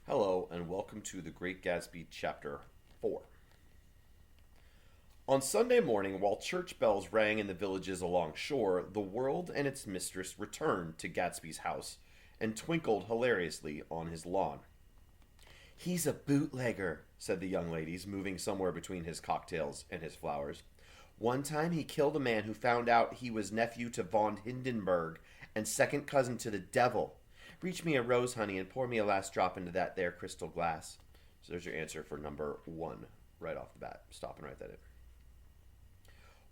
Hello, and welcome to The Great Gatsby Chapter 4. On Sunday morning, while church bells rang in the villages along shore, the world and its mistress returned to Gatsby's house and twinkled hilariously on his lawn. "He's a bootlegger," said the young ladies, moving somewhere between his cocktails and his flowers. "One time he killed a man who found out he was nephew to von Hindenburg and second cousin to the devil. Reach me a rose, honey, and pour me a last drop into that there crystal glass." So there's your answer for number one, right off the bat. Stop and write that in.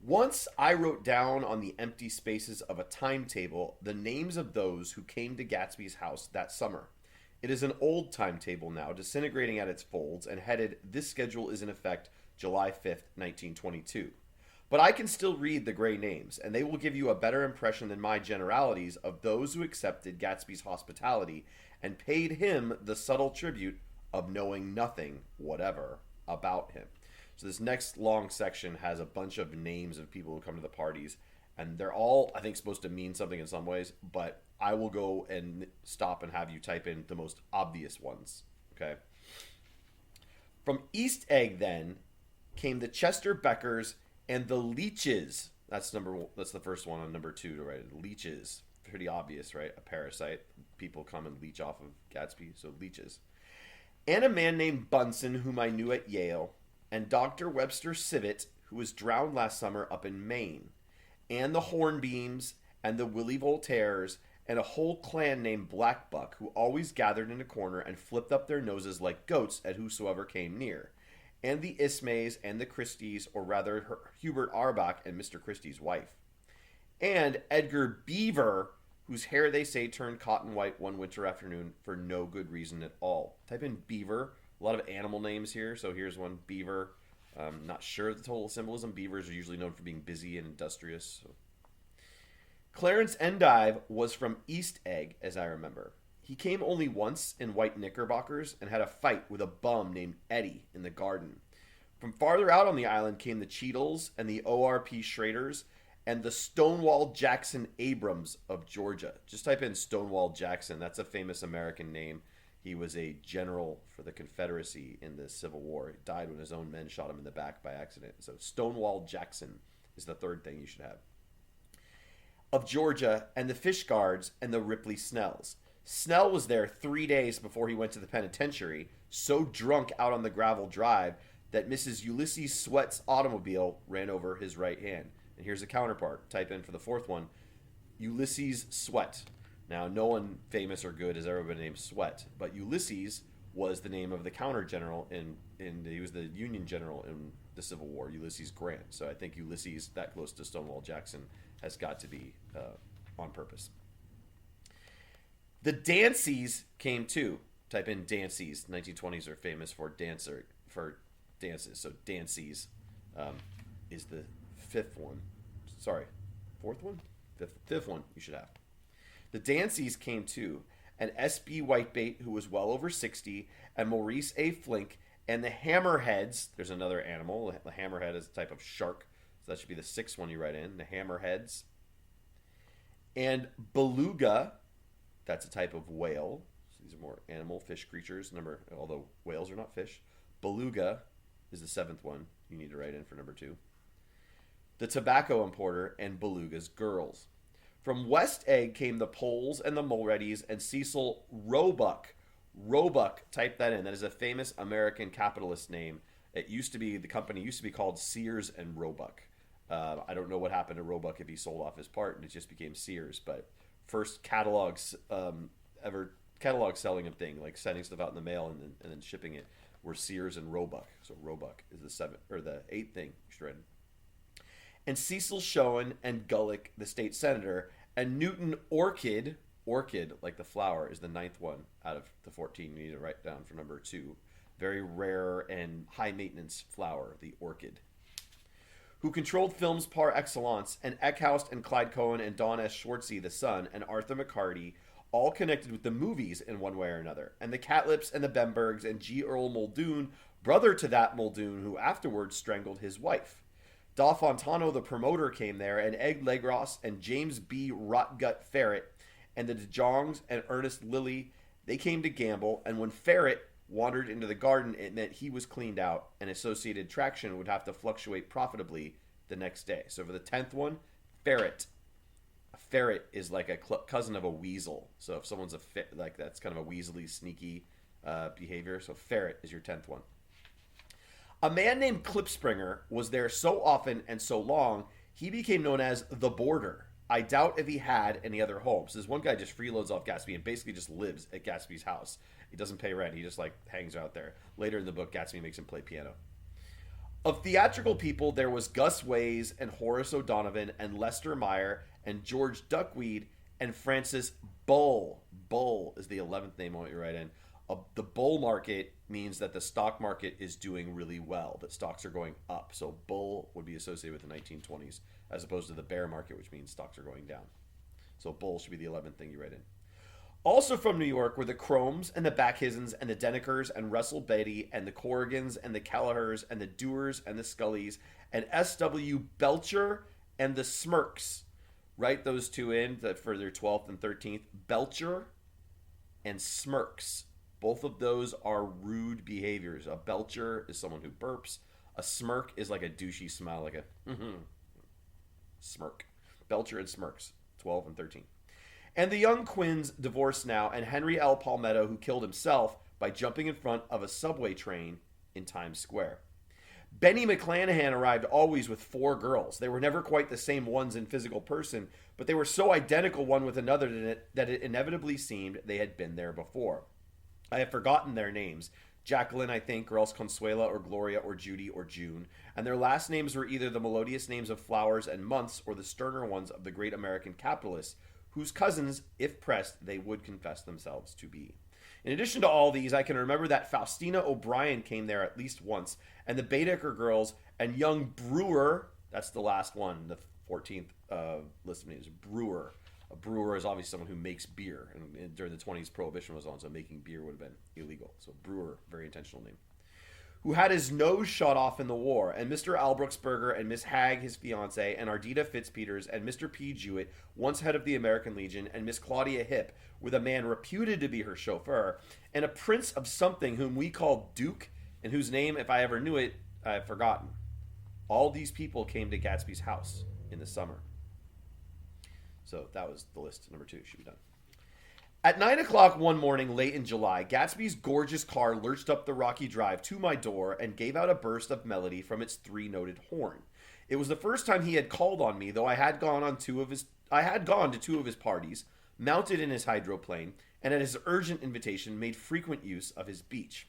Once I wrote down on the empty spaces of a timetable the names of those who came to Gatsby's house that summer. It is an old timetable now, disintegrating at its folds, and headed "This schedule is in effect July 5th, 1922." But I can still read the gray names, and they will give you a better impression than my generalities of those who accepted Gatsby's hospitality and paid him the subtle tribute of knowing nothing whatever about him. So this next long section has a bunch of names of people who come to the parties, and they're all, I think, supposed to mean something in some ways, but I will go and stop and have you type in the most obvious ones, okay? From East Egg, then, came the Chester Beckers and the Leeches. That's the first one on number two to write. Leeches. Pretty obvious, right? A parasite. People come and leech off of Gatsby, so leeches. And a man named Bunsen, whom I knew at Yale, and Dr. Webster Sibbett, who was drowned last summer up in Maine, and the Hornbeams, and the Willie Voltaires, and a whole clan named Blackbuck, who always gathered in a corner and flipped up their noses like goats at whosoever came near, and the Ismays and the Christies, or rather Hubert Arbach and Mr. Christie's wife, and Edgar Beaver, whose hair they say turned cotton white one winter afternoon for no good reason at all. Type in Beaver. A lot of animal names here, so here's one, Beaver. Not sure of the total symbolism. Beavers are usually known for being busy and industrious. So. Clarence Endive was from East Egg, as I remember. He came only once in white knickerbockers and had a fight with a bum named Eddie in the garden. From farther out on the island came the Cheadles and the ORP Schraders and the Stonewall Jackson Abrams of Georgia. Just type in Stonewall Jackson. That's a famous American name. He was a general for the Confederacy in the Civil War. He died when his own men shot him in the back by accident. So Stonewall Jackson is the third thing you should have. Of Georgia, and the Fish Guards and the Ripley Snells. Snell was there 3 days before he went to the penitentiary, so drunk out on the gravel drive that Mrs. Ulysses Sweat's automobile ran over his right hand. And here's a counterpart. Type in for the fourth one, Ulysses Sweat. Now, no one famous or good has ever been named Sweat, but Ulysses was the name of the counter general he was the Union general in the Civil War, Ulysses Grant. So I think Ulysses, that close to Stonewall Jackson, has got to be on purpose. The Danceys came too. Type in Danceys. 1920s are famous for dances. So Danceys is the fifth one. Sorry, fourth one? Fifth one you should have. The Danceys came too, and S.B. Whitebait, who was well over 60, and Maurice A. Flink, and the Hammerheads. There's another animal. The hammerhead is a type of shark, so that should be the sixth one you write in. The Hammerheads. And Beluga, that's a type of whale. So these are more animal, fish creatures. Although whales are not fish. Beluga is the seventh one you need to write in for number two. The Tobacco Importer and Beluga's Girls. From West Egg came the Poles and the Mulreadys and Cecil Roebuck. Roebuck, type that in. That is a famous American capitalist name. The company used to be called Sears and Roebuck. I don't know what happened to Roebuck if he sold off his part and it just became Sears, but first catalogs catalog selling of thing, like sending stuff out in the mail and then shipping it, were Sears and Roebuck. So Roebuck is the eighth thing you should write in. And Cecil Schoen and Gulick, the state senator, and Newton Orchid, like the flower, is the ninth one out of the 14 you need to write down for number two. Very rare and high maintenance flower, the orchid. Who controlled films par excellence, and Eckhouse and Clyde Cohen and Don S. Schwartzy, the son, and Arthur McCarty, all connected with the movies in one way or another. And the Catlips and the Bembergs and G. Earl Muldoon, brother to that Muldoon who afterwards strangled his wife. Da Fontano, the promoter, came there, and Egg Legros and James B. Rotgut Ferret, and the De Jongs and Ernest Lilly They came to gamble, and when Ferret wandered into the garden, it meant he was cleaned out, and associated traction would have to fluctuate profitably the next day. So for the 10th one, Ferret. A ferret is like a cousin of a weasel. So if someone's like that's kind of a weaselly, sneaky behavior. So Ferret is your 10th one. A man named Klipspringer was there so often and so long, he became known as the Boarder. I doubt if he had any other homes. This one guy just freeloads off Gatsby and basically just lives at Gatsby's house. He doesn't pay rent. He just like hangs out there. Later in the book, Gatsby makes him play piano. Of theatrical people, there was Gus Ways and Horace O'Donovan and Lester Meyer and George Duckweed and Francis Bull. Bull is the 11th name I want you to write in. The bull market means that the stock market is doing really well, that stocks are going up. So bull would be associated with the 1920s as opposed to the bear market, which means stocks are going down. So bull should be the 11th thing you write in. Also from New York were the Chromes and the Backhisens and the Denekers and Russell Beatty and the Corrigans and the Callahers and the Dewars and the Scullys and S.W. Belcher and the Smirks. Write those two in for their 12th and 13th. Belcher and Smirks. Both of those are rude behaviors. A belcher is someone who burps. A smirk is like a douchey smile, like a smirk. Belcher and Smirks, 12 and 13. And the young Quinns divorced now, and Henry L. Palmetto, who killed himself by jumping in front of a subway train in Times Square. Benny McClanahan arrived always with 4 girls. They were never quite the same ones in physical person, but they were so identical one with another that it inevitably seemed they had been there before. I have forgotten their names. Jacqueline, I think, or else Consuela, or Gloria, or Judy, or June. And their last names were either the melodious names of flowers and months or the sterner ones of the great American capitalists, whose cousins, if pressed, they would confess themselves to be. In addition to all these, I can remember that Faustina O'Brien came there at least once, and the Baedeker girls, and young Brewer, that's the last one, the 14th list of names, Brewer. A brewer is obviously someone who makes beer. And during the 20s, Prohibition was on, so making beer would have been illegal. So brewer, very intentional name. Who had his nose shot off in the war. And Mr. Albruxberger and Miss Hagg, his fiancée, and Ardita Fitzpeters, and Mr. P. Jewett, once head of the American Legion, and Miss Claudia Hipp, with a man reputed to be her chauffeur, and a prince of something whom we called Duke, and whose name, if I ever knew it, I have forgotten. All these people came to Gatsby's house in the summer. So that was the list. Number 2 should be done. At 9 o'clock one morning late in July, Gatsby's gorgeous car lurched up the rocky drive to my door and gave out a burst of melody from its 3-noted horn. It was the first time he had called on me, though I had gone to 2 of his parties, mounted in his hydroplane, and at his urgent invitation made frequent use of his beach.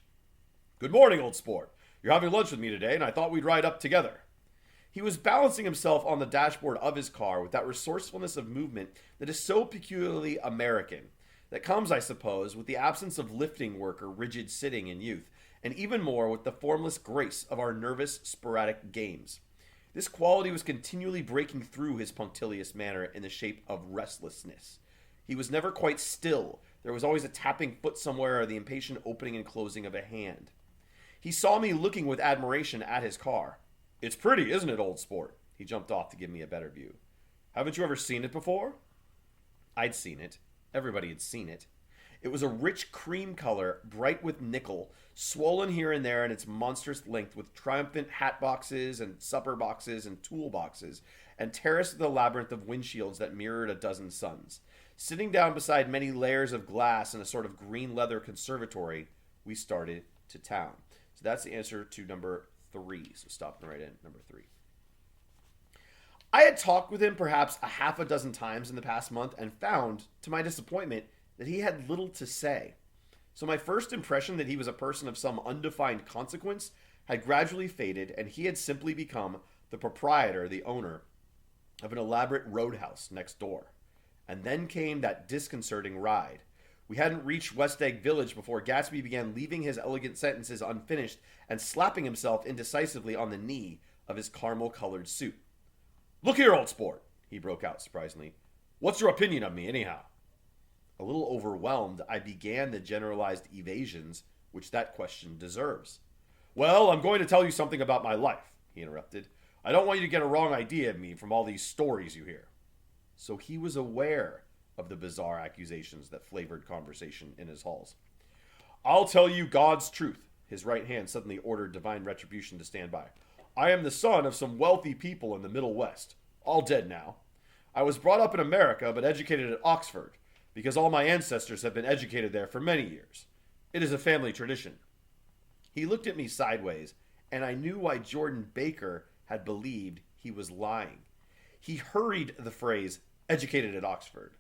"Good morning, old sport. You're having lunch with me today, and I thought we'd ride up together." He was balancing himself on the dashboard of his car with that resourcefulness of movement that is so peculiarly American, that comes, I suppose, with the absence of lifting work or rigid sitting in youth, and even more with the formless grace of our nervous, sporadic games. This quality was continually breaking through his punctilious manner in the shape of restlessness. He was never quite still. There was always a tapping foot somewhere or the impatient opening and closing of a hand. He saw me looking with admiration at his car. "It's pretty, isn't it, old sport?" He jumped off to give me a better view. "Haven't you ever seen it before?" I'd seen it. Everybody had seen it. It was a rich cream color, bright with nickel, swollen here and there in its monstrous length with triumphant hat boxes and supper boxes and tool boxes, and terraced with a labyrinth of windshields that mirrored a dozen suns. Sitting down beside many layers of glass in a sort of green leather conservatory, we started to town. So that's the answer to number 3. So stop and write in number 3. I had talked with him perhaps a half a dozen times in the past month and found, to my disappointment, that he had little to say. So my first impression that he was a person of some undefined consequence had gradually faded, and he had simply become the proprietor, the owner, of an elaborate roadhouse next door. And then came that disconcerting ride. We hadn't reached West Egg Village before Gatsby began leaving his elegant sentences unfinished and slapping himself indecisively on the knee of his caramel-colored suit. "Look here, old sport," he broke out surprisingly. "What's your opinion of me, anyhow?" A little overwhelmed, I began the generalized evasions which that question deserves. "Well, I'm going to tell you something about my life," he interrupted. "I don't want you to get a wrong idea of me from all these stories you hear." So he was aware of the bizarre accusations that flavored conversation in his halls. I'll tell you God's truth. His right hand suddenly ordered divine retribution to stand by. I am the son of some wealthy people in the Middle West, all dead now. I was brought up in America, but educated at Oxford, because all my ancestors have been educated there for many years. It is a family tradition. He looked at me sideways, and I knew why Jordan Baker had believed he was lying. He hurried the phrase, educated at Oxford,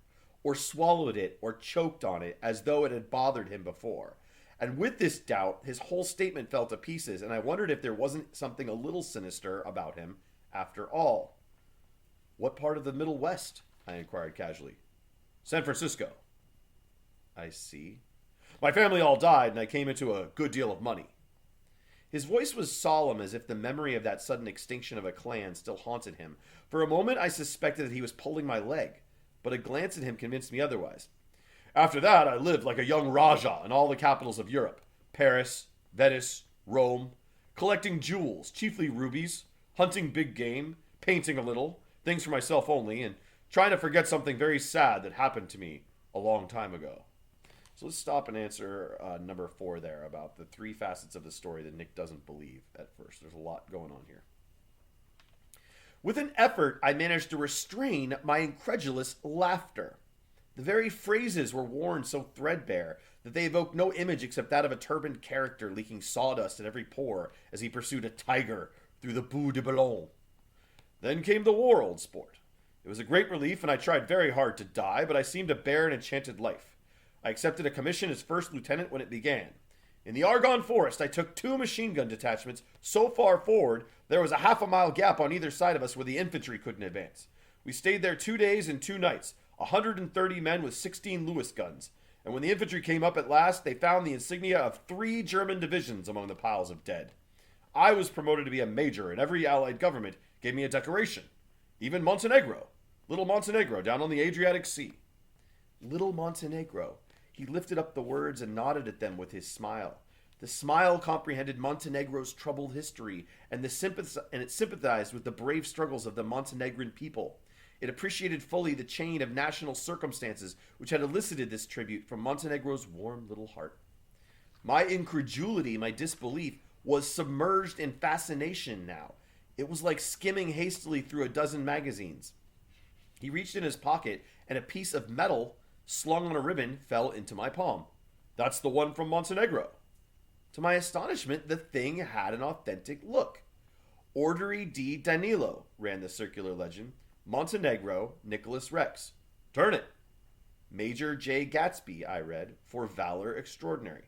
or swallowed it or choked on it as though it had bothered him before. And with this doubt, his whole statement fell to pieces, and I wondered if there wasn't something a little sinister about him after all. What part of the Middle West? I inquired casually. San Francisco. I see. My family all died, and I came into a good deal of money. His voice was solemn, as if the memory of that sudden extinction of a clan still haunted him. For a moment I suspected that he was pulling my leg, but a glance at him convinced me otherwise. After that, I lived like a young Rajah in all the capitals of Europe. Paris, Venice, Rome, collecting jewels, chiefly rubies, hunting big game, painting a little, things for myself only, and trying to forget something very sad that happened to me a long time ago. So let's stop and answer number 4 there about the 3 facets of the story that Nick doesn't believe at first. There's a lot going on here. With an effort, I managed to restrain my incredulous laughter. The very phrases were worn so threadbare that they evoked no image except that of a turbaned character leaking sawdust at every pore as he pursued a tiger through the Bois de Boulogne. Then came the war, old sport. It was a great relief, and I tried very hard to die, but I seemed to bear an enchanted life. I accepted a commission as first lieutenant when it began. In the Argonne Forest, I took 2 machine gun detachments so far forward there was a half-a-mile gap on either side of us where the infantry couldn't advance. We stayed there 2 days and 2 nights, 130 men with 16 Lewis guns. And when the infantry came up at last, they found the insignia of 3 German divisions among the piles of dead. I was promoted to be a major, and every Allied government gave me a decoration. Even Montenegro. Little Montenegro down on the Adriatic Sea. Little Montenegro. He lifted up the words and nodded at them with his smile. The smile comprehended Montenegro's troubled history, and it sympathized with the brave struggles of the Montenegrin people. It appreciated fully the chain of national circumstances which had elicited this tribute from Montenegro's warm little heart. My incredulity, my disbelief, was submerged in fascination now. It was like skimming hastily through a dozen magazines. He reached in his pocket, and a piece of metal slung on a ribbon fell into my palm. That's the one from Montenegro. To my astonishment, the thing had an authentic look. Ordere di Danilo, ran the circular legend. Montenegro, Nicholas Rex. Turn it. Major J. Gatsby, I read, for valor extraordinary.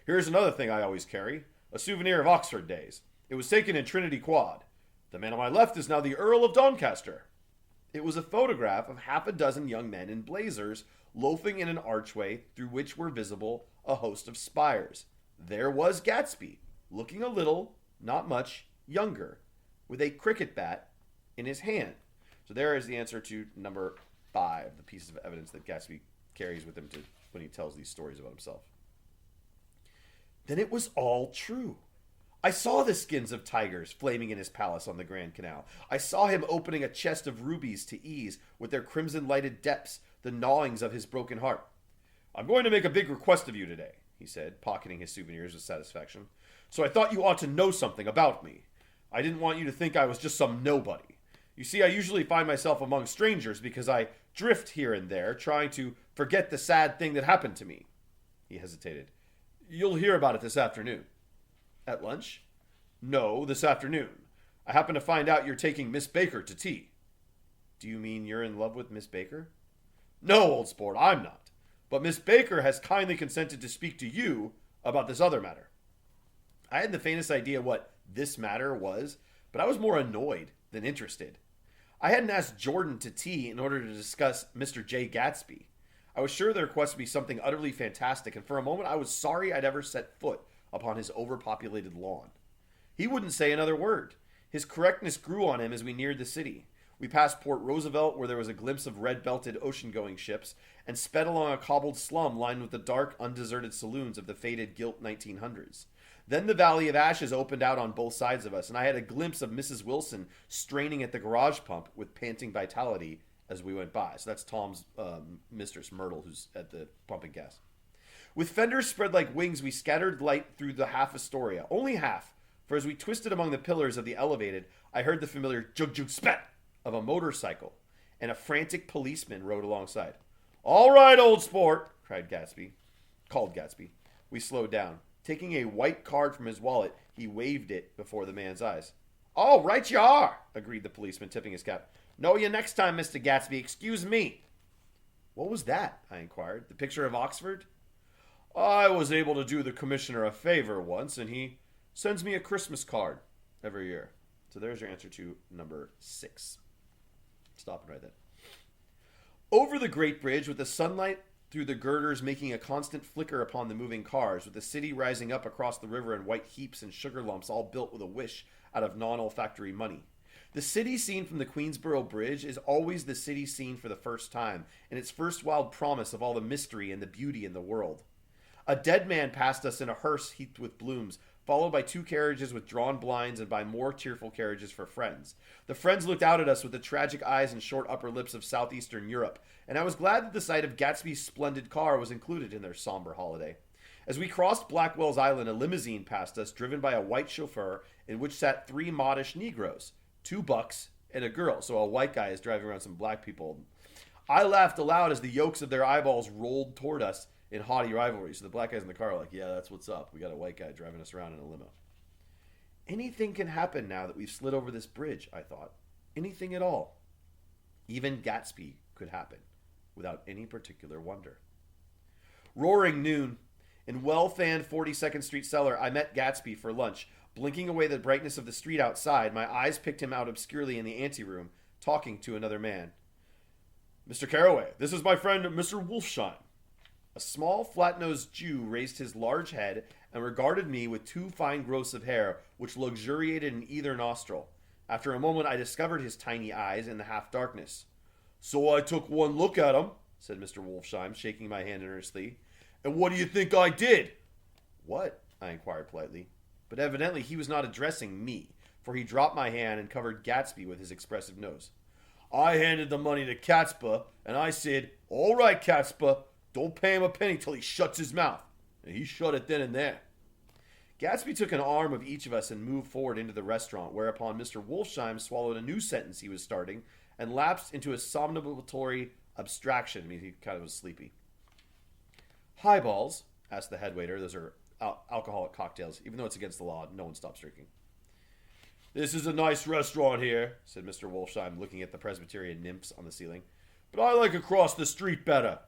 Here's another thing I always carry, a souvenir of Oxford days. It was taken in Trinity Quad. The man on my left is now the Earl of Doncaster. It was a photograph of half a dozen young men in blazers loafing in an archway through which were visible a host of spires. There was Gatsby, looking a little, not much, younger, with a cricket bat in his hand. So there is the answer to number 5, the pieces of evidence that Gatsby carries with him when he tells these stories about himself. Then it was all true. I saw the skins of tigers flaming in his palace on the Grand Canal. I saw him opening a chest of rubies to ease, with their crimson-lighted depths, the gnawings of his broken heart. I'm going to make a big request of you today, he said, pocketing his souvenirs with satisfaction. So I thought you ought to know something about me. I didn't want you to think I was just some nobody. You see, I usually find myself among strangers because I drift here and there, trying to forget the sad thing that happened to me. He hesitated. You'll hear about it this afternoon. At lunch? No, this afternoon. I happen to find out you're taking Miss Baker to tea. Do you mean you're in love with Miss Baker? No, old sport, I'm not. But Miss Baker has kindly consented to speak to you about this other matter. I hadn't the faintest idea what this matter was, but I was more annoyed than interested. I hadn't asked Jordan to tea in order to discuss Mr. J. Gatsby. I was sure the request would be something utterly fantastic, and for a moment I was sorry I'd ever set foot upon his overpopulated lawn. He wouldn't say another word. His correctness grew on him as we neared the city. We passed Port Roosevelt, where there was a glimpse of red-belted ocean-going ships, and sped along a cobbled slum lined with the dark, undeserted saloons of the faded, gilt 1900s. Then the Valley of Ashes opened out on both sides of us, and I had a glimpse of Mrs. Wilson straining at the garage pump with panting vitality as we went by. So that's Tom's mistress, Myrtle, who's at the pumping gas. With fenders spread like wings, we scattered light through the half Astoria. Only half, for as we twisted among the pillars of the elevated, I heard the familiar jug-jug spat of a motorcycle, and a frantic policeman rode alongside. "All right, old sport," called Gatsby. We slowed down. Taking a white card from his wallet, he waved it before the man's eyes. "Oh, right you are," agreed the policeman, tipping his cap. "Know you next time, Mr. Gatsby. Excuse me." "What was that?" I inquired. "The picture of Oxford?" "I was able to do the commissioner a favor once, and he sends me a Christmas card every year." So there's your answer to number 6. Stop and write that. Over the Great Bridge, with the sunlight through the girders making a constant flicker upon the moving cars, with the city rising up across the river in white heaps and sugar lumps, all built with a wish out of non-olfactory money. The city seen from the Queensboro Bridge is always the city seen for the first time, and its first wild promise of all the mystery and the beauty in the world. A dead man passed us in a hearse heaped with blooms, followed by 2 carriages with drawn blinds and by more cheerful carriages for friends. The friends looked out at us with the tragic eyes and short upper lips of southeastern Europe, and I was glad that the sight of Gatsby's splendid car was included in their somber holiday. As we crossed Blackwell's Island, a limousine passed us, driven by a white chauffeur, in which sat 3 modish Negroes, 2 bucks, and a girl. So a white guy is driving around some black people. I laughed aloud as the yolks of their eyeballs rolled toward us in haughty rivalry. So the black guys in the car are like, "Yeah, that's what's up. We got a white guy driving us around in a limo." Anything can happen now that we've slid over this bridge, I thought. Anything at all. Even Gatsby could happen, without any particular wonder. Roaring noon. In well-fanned 42nd Street cellar, I met Gatsby for lunch. Blinking away the brightness of the street outside, my eyes picked him out obscurely in the anteroom, talking to another man. "Mr. Carroway, this is my friend Mr. Wolfsheim." A small, flat-nosed Jew raised his large head and regarded me with 2 fine growths of hair, which luxuriated in either nostril. After a moment, I discovered his tiny eyes in the half-darkness. "So I took one look at him," said Mr. Wolfsheim, shaking my hand earnestly. "And what do you think I did?" "What?" I inquired politely. But evidently he was not addressing me, for he dropped my hand and covered Gatsby with his expressive nose. "I handed the money to Catspa, and I said, 'All right, Catspa, don't pay him a penny till he shuts his mouth.' And he shut it then and there." Gatsby took an arm of each of us and moved forward into the restaurant, whereupon Mr. Wolfsheim swallowed a new sentence he was starting and lapsed into a somnambulatory abstraction. I mean, he kind of was sleepy. "Highballs?" asked the head waiter. Those are alcoholic cocktails. Even though it's against the law, no one stops drinking. "This is a nice restaurant here," said Mr. Wolfsheim, looking at the Presbyterian nymphs on the ceiling. "But I like across the street better."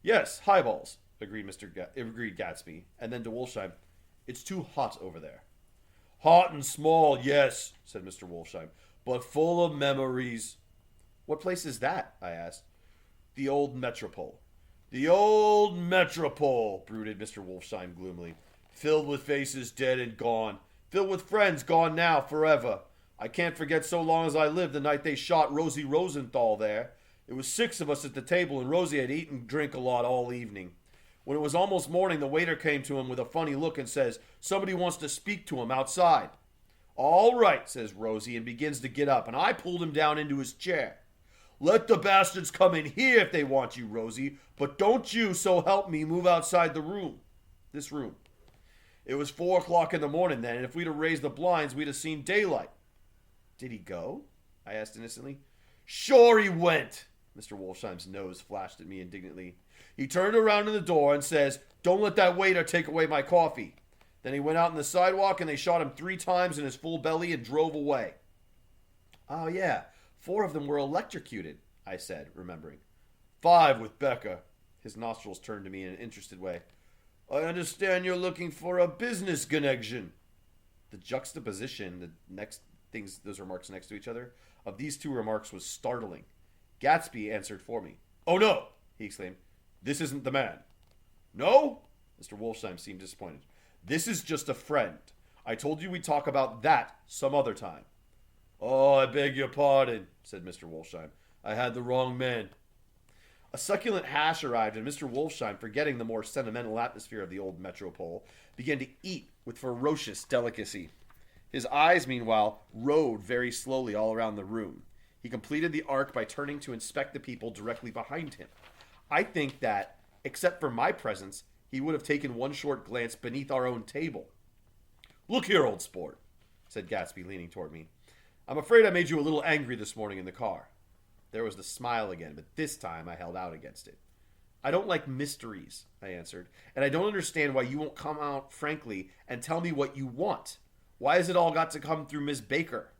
"Yes, highballs," agreed Gatsby, and then to Wolfsheim, "It's too hot over there." "Hot and small, yes," said Mr. Wolfsheim, "but full of memories." "What place is that?" I asked. "The old Metropole." "The old Metropole," brooded Mr. Wolfsheim gloomily. "Filled with faces dead and gone. Filled with friends gone now forever. I can't forget so long as I live the night they shot Rosie Rosenthal there. It was 6 of us at the table, and Rosie had eaten and drink a lot all evening. When it was almost morning, the waiter came to him with a funny look and says, 'Somebody wants to speak to him outside.' 'All right,' says Rosie, and begins to get up, and I pulled him down into his chair. 'Let the bastards come in here if they want you, Rosie, but don't you, so help me, move outside this room.' It was 4 o'clock in the morning then, and if we'd have raised the blinds, we'd have seen daylight." "Did he go?" I asked innocently. "Sure he went." Mr. Wolfsheim's nose flashed at me indignantly. "He turned around in the door and says, 'Don't let that waiter take away my coffee.' Then he went out on the sidewalk and they shot him 3 times in his full belly and drove away." "Oh, yeah. 4 of them were electrocuted," I said, remembering. 5 with Becca." His nostrils turned to me in an interested way. "I understand you're looking for a business connection." The juxtaposition, those remarks next to each other, of these 2 remarks was startling. Gatsby answered for me. "Oh, no," he exclaimed. "This isn't the man." "No?" Mr. Wolfsheim seemed disappointed. "This is just a friend. I told you we'd talk about that some other time." "Oh, I beg your pardon," said Mr. Wolfsheim. "I had the wrong man." A succulent hash arrived, and Mr. Wolfsheim, forgetting the more sentimental atmosphere of the old Metropole, began to eat with ferocious delicacy. His eyes, meanwhile, roved very slowly all around the room. He completed the arc by turning to inspect the people directly behind him. I think that, except for my presence, he would have taken one short glance beneath our own table. "Look here, old sport," said Gatsby, leaning toward me. "I'm afraid I made you a little angry this morning in the car." There was the smile again, but this time I held out against it. "I don't like mysteries," I answered, "and I don't understand why you won't come out frankly and tell me what you want. Why has it all got to come through Miss Baker?"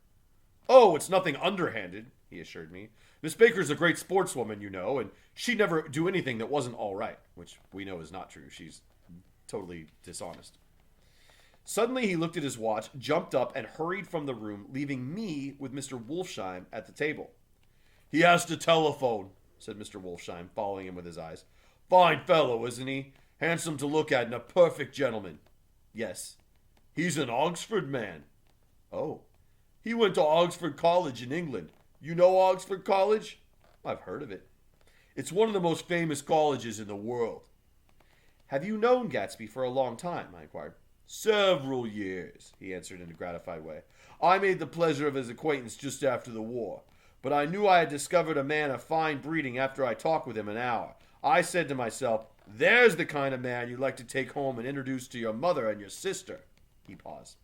"Oh, it's nothing underhanded," he assured me. "Miss Baker's a great sportswoman, you know, and she'd never do anything that wasn't all right," which we know is not true. She's totally dishonest. Suddenly he looked at his watch, jumped up, and hurried from the room, leaving me with Mr. Wolfsheim at the table. "He has to telephone," said Mr. Wolfsheim, following him with his eyes. "Fine fellow, isn't he? Handsome to look at and a perfect gentleman." "Yes." "He's an Oxford man." "Oh." "He went to Oxford College in England. You know Oxford College?" "I've heard of it." "It's one of the most famous colleges in the world." "Have you known Gatsby for a long time?" I inquired. "Several years," he answered in a gratified way. "I made the pleasure of his acquaintance just after the war. But I knew I had discovered a man of fine breeding after I talked with him an hour. I said to myself, there's the kind of man you'd like to take home and introduce to your mother and your sister." He paused.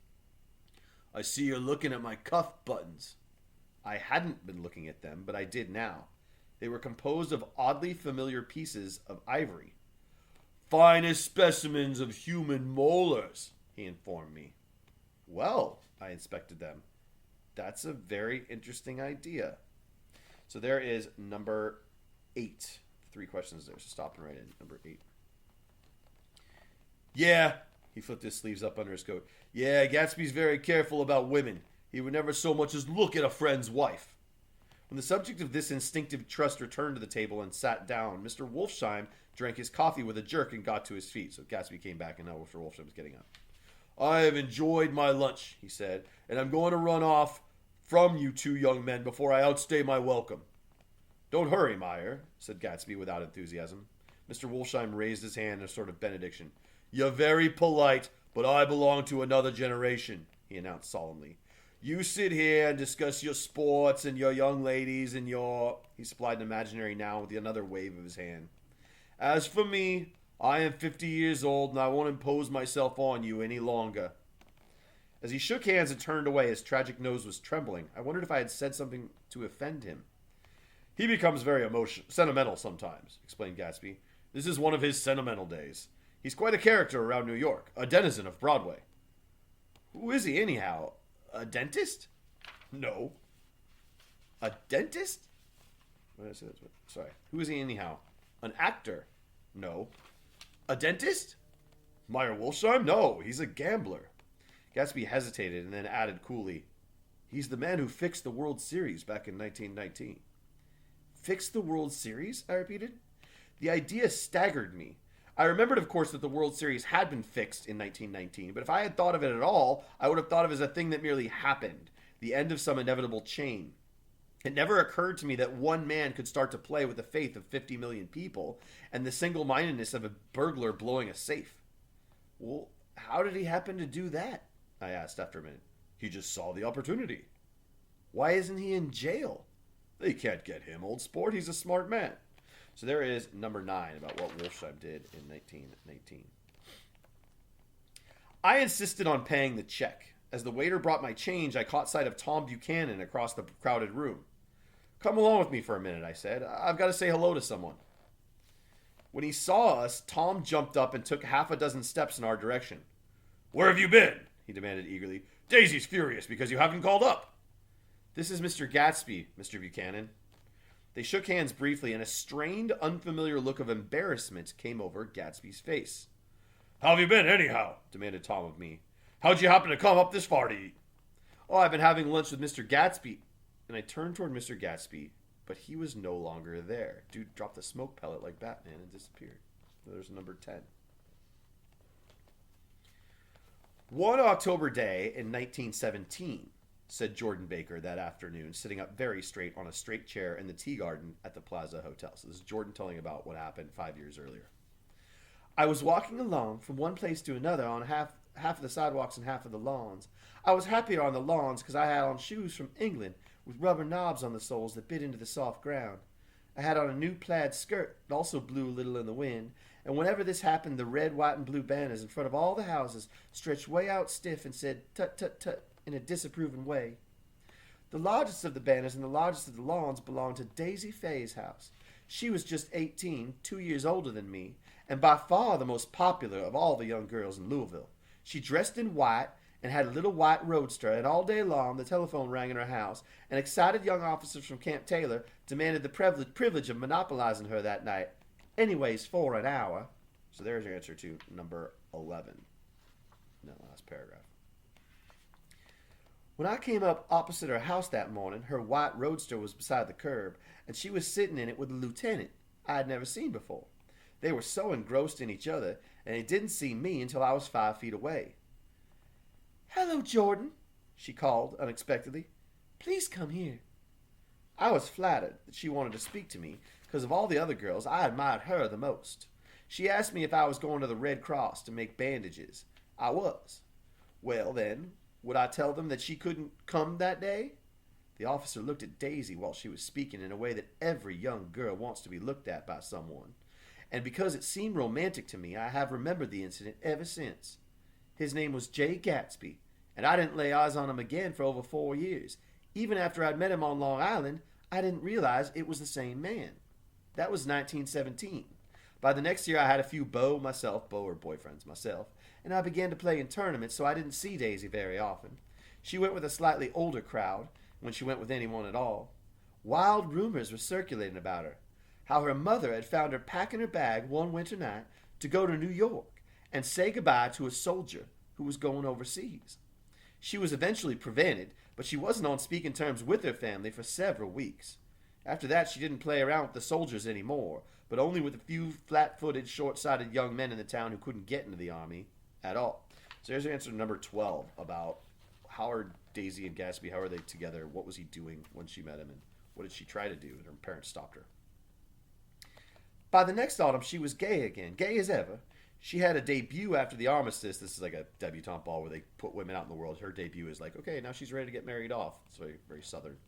"I see you're looking at my cuff buttons." I hadn't been looking at them, but I did now. They were composed of oddly familiar pieces of ivory. "Finest specimens of human molars," he informed me. "Well," I inspected them. "That's a very interesting idea." So there is number 8. 3 questions there, so stop and write in. Number 8. "Yeah," he flipped his sleeves up under his coat. "Yeah, Gatsby's very careful about women. He would never so much as look at a friend's wife." When the subject of this instinctive trust returned to the table and sat down, Mr. Wolfsheim drank his coffee with a jerk and got to his feet. So Gatsby came back, and now Mr. Wolfsheim was getting up. "I have enjoyed my lunch," he said, "and I'm going to run off from you two young men before I outstay my welcome." "Don't hurry, Meyer," said Gatsby without enthusiasm. Mr. Wolfsheim raised his hand in a sort of benediction. "You're very polite, but I belong to another generation," he announced solemnly. "You sit here and discuss your sports and your young ladies and your..." He supplied an imaginary noun with another wave of his hand. "As for me, I am 50 years old and I won't impose myself on you any longer." As he shook hands and turned away, his tragic nose was trembling. I wondered if I had said something to offend him. "He becomes very sentimental sometimes," explained Gatsby. "This is one of his sentimental days. He's quite a character around New York, a denizen of Broadway." "Who is he, anyhow? A dentist?" "No." "A dentist?" What did I say? Sorry. "Who is he, anyhow? An actor?" "No." "A dentist?" "Meyer Wolfsheim? No, he's a gambler." Gatsby hesitated and then added coolly, "He's the man who fixed the World Series back in 1919. "Fixed the World Series?" I repeated. The idea staggered me. I remembered, of course, that the World Series had been fixed in 1919, but if I had thought of it at all, I would have thought of it as a thing that merely happened, the end of some inevitable chain. It never occurred to me that one man could start to play with the faith of 50 million people and the single-mindedness of a burglar blowing a safe. "Well, how did he happen to do that?" I asked after a minute. "He just saw the opportunity." "Why isn't he in jail?" "They can't get him, old sport. He's a smart man." So there is number 9 about what Wolfsheim did in 1919. I insisted on paying the check. As the waiter brought my change, I caught sight of Tom Buchanan across the crowded room. "Come along with me for a minute," I said. "I've got to say hello to someone." When he saw us, Tom jumped up and took half a dozen steps in our direction. "Where have you been?" he demanded eagerly. "Daisy's furious because you haven't called up." "This is Mr. Gatsby, Mr. Buchanan." They shook hands briefly, and a strained, unfamiliar look of embarrassment came over Gatsby's face. "How have you been, anyhow?" demanded Tom of me. "How'd you happen to come up this far to eat?" "Oh, I've been having lunch with Mr. Gatsby." And I turned toward Mr. Gatsby, but he was no longer there. Dude dropped the smoke pellet like Batman and disappeared. There's number 10. "One October day in 1917, said Jordan Baker that afternoon, sitting up very straight on a straight chair in the tea garden at the Plaza Hotel. So this is Jordan telling about what happened 5 years earlier. "I was walking along from one place to another on half of the sidewalks and half of the lawns. I was happier on the lawns because I had on shoes from England with rubber knobs on the soles that bit into the soft ground. I had on a new plaid skirt that also blew a little in the wind, and whenever this happened, the red, white, and blue banners in front of all the houses stretched way out stiff and said tut tut tut in a disapproving way. The largest of the banners and the largest of the lawns belonged to Daisy Faye's house. She was just 18, 2 years older than me, and by far the most popular of all the young girls in Louisville. She dressed in white and had a little white roadster, and all day long the telephone rang in her house, and excited young officers from Camp Taylor demanded the privilege of monopolizing her that night. Anyways, for an hour. So there's your answer to number 11 in that last paragraph. When I came up opposite her house that morning, her white roadster was beside the curb, and she was sitting in it with a lieutenant I had never seen before. They were so engrossed in each other, and they didn't see me until I was 5 feet away. "Hello, Jordan," she called unexpectedly. "Please come here." I was flattered that she wanted to speak to me, because of all the other girls, I admired her the most. She asked me if I was going to the Red Cross to make bandages. I was. Well, then, would I tell them that she couldn't come that day? The officer looked at Daisy while she was speaking in a way that every young girl wants to be looked at by someone. And because it seemed romantic to me, I have remembered the incident ever since. His name was J. Gatsby, and I didn't lay eyes on him again for over 4 years. Even after I'd met him on Long Island, I didn't realize it was the same man. That was 1917. By the next year, I had a few beaux or boyfriends myself, and I began to play in tournaments, so I didn't see Daisy very often. She went with a slightly older crowd, when she went with anyone at all. Wild rumors were circulating about her, how her mother had found her packing her bag one winter night to go to New York and say goodbye to a soldier who was going overseas. She was eventually prevented, but she wasn't on speaking terms with her family for several weeks. After that, she didn't play around with the soldiers anymore, but only with a few flat-footed, short-sighted young men in the town who couldn't get into the army at all. So there's your answer to number 12 about how are Daisy and Gatsby, how are they together? What was he doing when she met him, and what did she try to do? And her parents stopped her. By the next autumn, she was gay again, gay as ever. She had a debut after the armistice. This is like a debutante ball where they put women out in the world. Her debut is like, okay, now she's ready to get married off. It's very, very southern.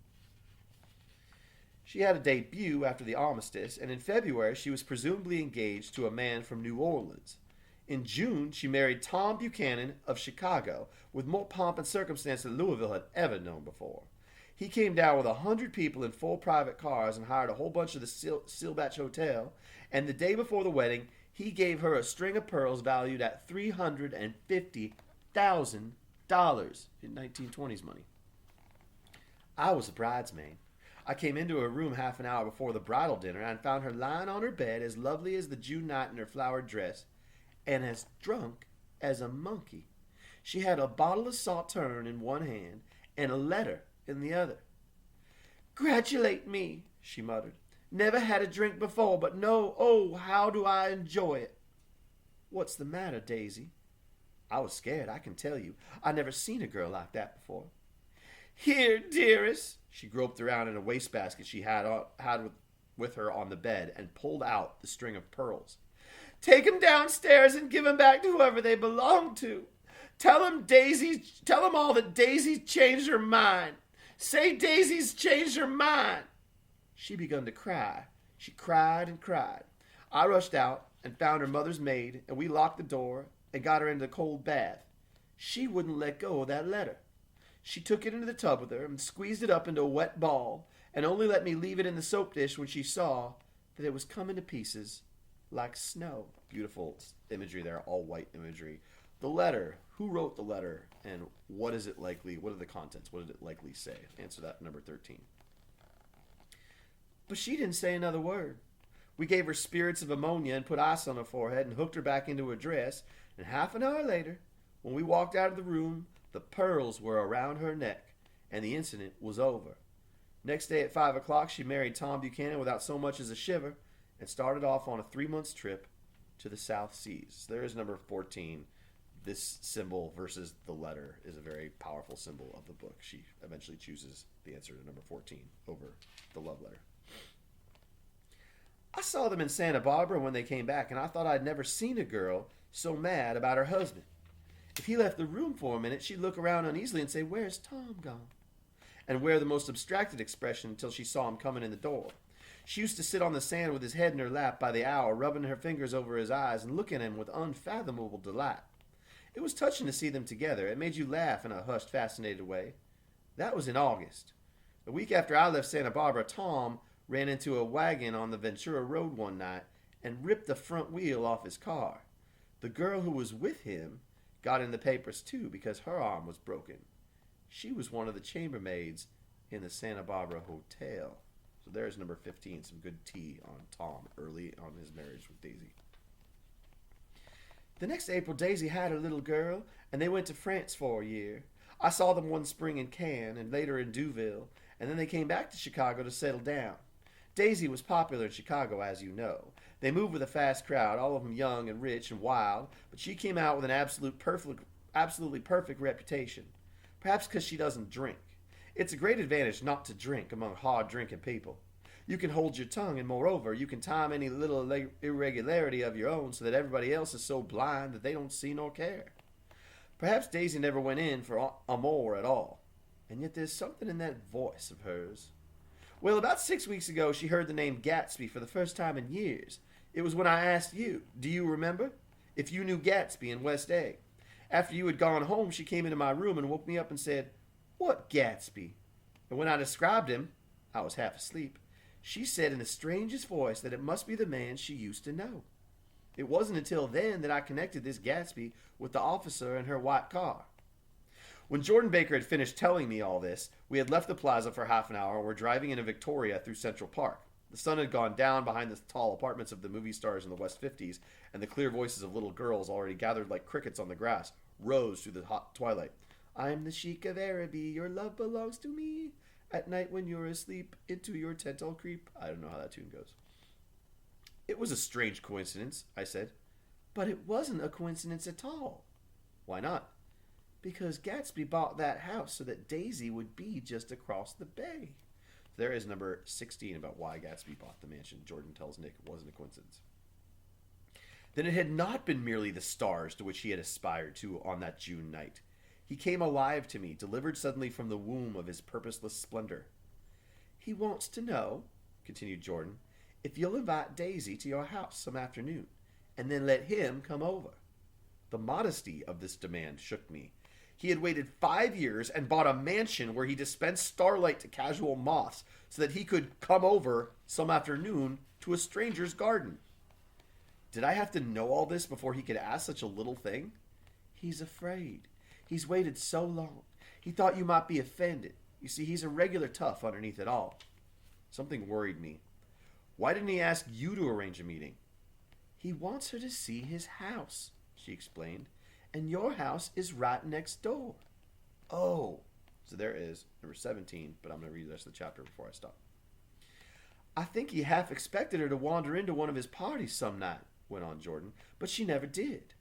She had a debut after the armistice, and in February, she was presumably engaged to a man from New Orleans. In June, she married Tom Buchanan of Chicago, with more pomp and circumstance than Louisville had ever known before. He came down with 100 people in 4 private cars and hired a whole bunch of the Silbatch Hotel, and the day before the wedding, he gave her a string of pearls valued at $350,000 in 1920s money. I was a bridesmaid. I came into her room half an hour before the bridal dinner and found her lying on her bed as lovely as the June night in her flowered dress and as drunk as a monkey. She had a bottle of Sauterne in one hand and a letter in the other. "Gratulate me," she muttered. "Never had a drink before, but oh, how do I enjoy it." "What's the matter, Daisy?" I was scared, I can tell you. I'd never seen a girl like that before. "Here, dearest." She groped around in a wastebasket she had with her on the bed and pulled out the string of pearls. "Take 'em downstairs and give 'em back to whoever they belong to. Tell 'em all that Daisy's changed her mind. Say Daisy's changed her mind." She begun to cry. She cried and cried. I rushed out and found her mother's maid, and we locked the door and got her into the cold bath. She wouldn't let go of that letter. She took it into the tub with her and squeezed it up into a wet ball, and only let me leave it in the soap dish when she saw that it was coming to pieces like snow. Beautiful imagery there, all white imagery. The letter, who wrote the letter, and what are the contents? What did it likely say? Answer that, number 13. But she didn't say another word. We gave her spirits of ammonia and put ice on her forehead and hooked her back into her dress, and half an hour later, when we walked out of the room, the pearls were around her neck, and the incident was over. Next day at 5 o'clock, she married Tom Buchanan without so much as a shiver and started off on a 3-month trip to the South Seas. There is number 14. This symbol versus the letter is a very powerful symbol of the book. She eventually chooses the answer to number 14 over the love letter. I saw them in Santa Barbara when they came back, and I thought I'd never seen a girl so mad about her husband. If he left the room for a minute, she'd look around uneasily and say, "Where's Tom gone?" and wear the most abstracted expression until she saw him coming in the door. She used to sit on the sand with his head in her lap by the hour, rubbing her fingers over his eyes and looking at him with unfathomable delight. It was touching to see them together. It made you laugh in a hushed, fascinated way. That was in August. A week after I left Santa Barbara, Tom ran into a wagon on the Ventura Road one night and ripped the front wheel off his car. The girl who was with him got in the papers too because her arm was broken. She was one of the chambermaids in the Santa Barbara Hotel. So there's number 15, some good tea on Tom early on his marriage with Daisy. The next April, Daisy had her little girl, and they went to France for a year. I saw them one spring in Cannes and later in Deauville, and then they came back to Chicago to settle down. Daisy was popular in Chicago, as you know. They moved with a fast crowd, all of them young and rich and wild, but she came out with an absolutely perfect reputation. Perhaps because she doesn't drink. It's a great advantage not to drink among hard-drinking people. You can hold your tongue, and moreover, you can time any little irregularity of your own so that everybody else is so blind that they don't see nor care. Perhaps Daisy never went in for amour at all, and yet there's something in that voice of hers. Well, about 6 weeks ago, she heard the name Gatsby for the first time in years. It was when I asked you, do you remember? If you knew Gatsby in West Egg. After you had gone home, she came into my room and woke me up and said, "What Gatsby?" And when I described him, I was half asleep, she said in the strangest voice that it must be the man she used to know. It wasn't until then that I connected this Gatsby with the officer in her white car. When Jordan Baker had finished telling me all this, we had left the plaza for half an hour and were driving into Victoria through Central Park. The sun had gone down behind the tall apartments of the movie stars in the West 50s, and the clear voices of little girls, already gathered like crickets on the grass, rose through the hot twilight. "I'm the Sheik of Araby, your love belongs to me. At night when you're asleep, into your tent I'll creep." I don't know how that tune goes. "It was a strange coincidence," I said. "But it wasn't a coincidence at all." "Why not?" "Because Gatsby bought that house so that Daisy would be just across the bay." There is number 16 about why Gatsby bought the mansion. Jordan tells Nick it wasn't a coincidence. Then it had not been merely the stars to which he had aspired to on that June night. He came alive to me, delivered suddenly from the womb of his purposeless splendor. "He wants to know," continued Jordan, "if you'll invite Daisy to your house some afternoon, and then let him come over." The modesty of this demand shook me. He had waited 5 years and bought a mansion where he dispensed starlight to casual moths so that he could come over some afternoon to a stranger's garden. Did I have to know all this before he could ask such a little thing? "He's afraid. He's waited so long. He thought you might be offended. You see, he's a regular tough underneath it all." Something worried me. "Why didn't he ask you to arrange a meeting?" "He wants her to see his house," she explained. "And your house is right next door." "Oh." So there is number 17, but I'm going to read the rest of the chapter before I stop. "I think he half expected her to wander into one of his parties some night," went on Jordan, "but she never did.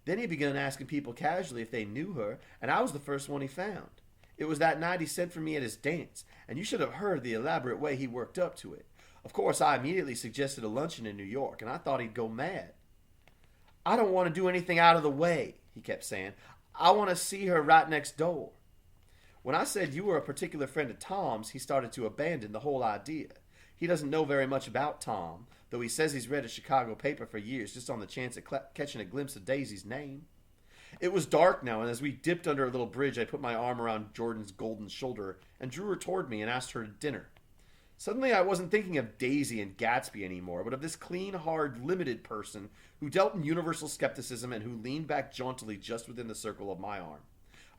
Then he began asking people casually if they knew her, and I was the first one he found. It was that night he sent for me at his dance, and you should have heard the elaborate way he worked up to it. Of course, I immediately suggested a luncheon in New York, and I thought he'd go mad. 'I don't want to do anything out of the way,' he kept saying. 'I want to see her right next door.' When I said you were a particular friend of Tom's, he started to abandon the whole idea. He doesn't know very much about Tom, though he says he's read a Chicago paper for years just on the chance of catching a glimpse of Daisy's name. It was dark now, and as we dipped under a little bridge, I put my arm around Jordan's golden shoulder and drew her toward me and asked her to dinner. Suddenly I wasn't thinking of Daisy and Gatsby anymore, but of this clean, hard, limited person who dealt in universal skepticism and who leaned back jauntily just within the circle of my arm.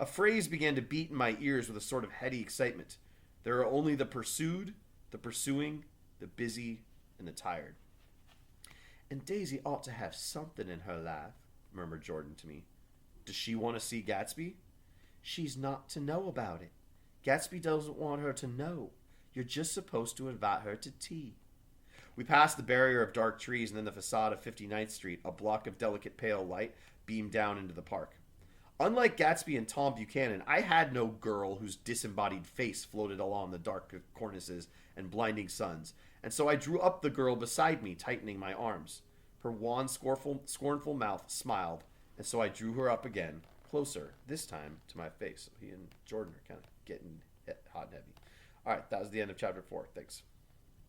A phrase began to beat in my ears with a sort of heady excitement. There are only the pursued, the pursuing, the busy, and the tired. "And Daisy ought to have something in her life," murmured Jordan to me. "Does she want to see Gatsby?" "She's not to know about it. Gatsby doesn't want her to know. You're just supposed to invite her to tea." We passed the barrier of dark trees and then the facade of 59th Street. A block of delicate pale light beamed down into the park. Unlike Gatsby and Tom Buchanan, I had no girl whose disembodied face floated along the dark cornices and blinding suns, and so I drew up the girl beside me, tightening my arms. Her wan, scornful mouth smiled, and so I drew her up again, closer, this time to my face. So he and Jordan are kind of getting hot and heavy. All right, that was the end of chapter 4. Thanks.